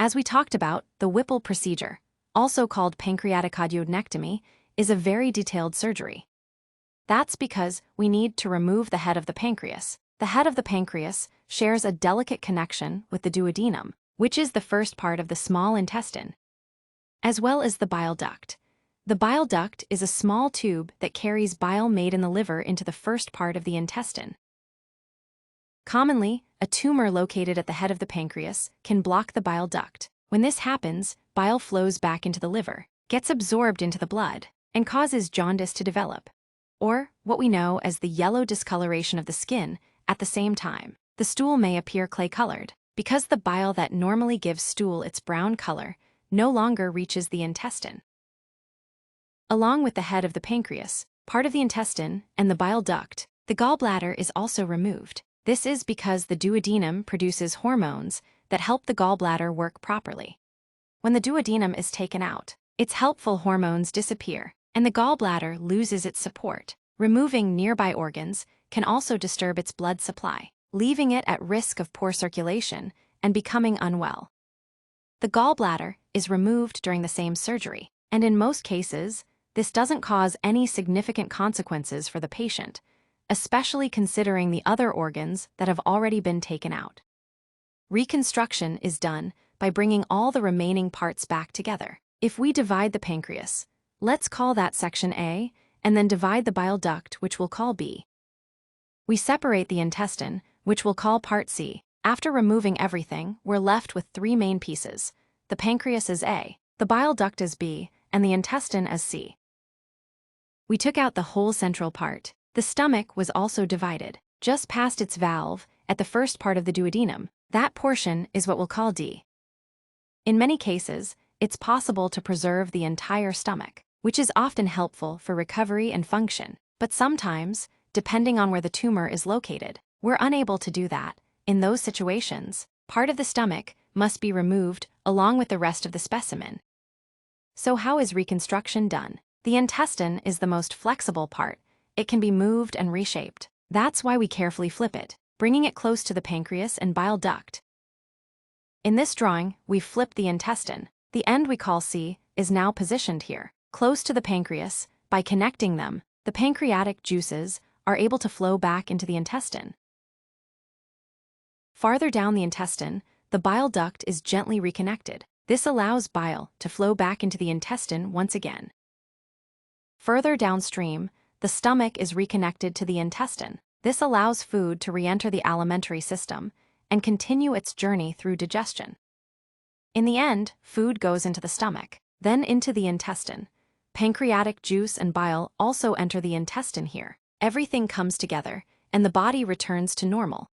As we talked about, the Whipple procedure, also called pancreaticoduodenectomy, is a very detailed surgery. That's because we need to remove the head of the pancreas. The head of the pancreas shares a delicate connection with the duodenum, which is the first part of the small intestine, as well as the bile duct. The bile duct is a small tube that carries bile made in the liver into the first part of the intestine. Commonly, a tumor located at the head of the pancreas can block the bile duct. When this happens, bile flows back into the liver, gets absorbed into the blood, and causes jaundice to develop, or what we know as the yellow discoloration of the skin. At the same time, the stool may appear clay-colored, because the bile that normally gives stool its brown color no longer reaches the intestine. Along with the head of the pancreas, part of the intestine, and the bile duct, the gallbladder is also removed. This is because the duodenum produces hormones that help the gallbladder work properly. When the duodenum is taken out, its helpful hormones disappear, and the gallbladder loses its support. Removing nearby organs can also disturb its blood supply, leaving it at risk of poor circulation and becoming unwell. The gallbladder is removed during the same surgery, and in most cases, this doesn't cause any significant consequences for the patient, especially considering the other organs that have already been taken out. Reconstruction is done by bringing all the remaining parts back together. If we divide the pancreas, let's call that section A, and then divide the bile duct, which we'll call B. We separate the intestine, which we'll call part C. After removing everything, we're left with three main pieces. The pancreas as A, the bile duct as B, and the intestine as C. We took out the whole central part. The stomach was also divided, just past its valve, at the first part of the duodenum. That portion is what we'll call D. In many cases, it's possible to preserve the entire stomach, which is often helpful for recovery and function. But sometimes, depending on where the tumor is located, we're unable to do that. In those situations, part of the stomach must be removed along with the rest of the specimen. So how is reconstruction done? The intestine is the most flexible part. It can be moved and reshaped. That's why we carefully flip it, bringing it close to the pancreas and bile duct. In this drawing, we've flipped the intestine. The end we call C is now positioned here, close to the pancreas. By connecting them, the pancreatic juices are able to flow back into the intestine. Farther down the intestine, the bile duct is gently reconnected. This allows bile to flow back into the intestine once again. Further downstream, the stomach is reconnected to the intestine. This allows food to re-enter the alimentary system and continue its journey through digestion. In the end, food goes into the stomach, then into the intestine. Pancreatic juice and bile also enter the intestine here. Everything comes together, and the body returns to normal.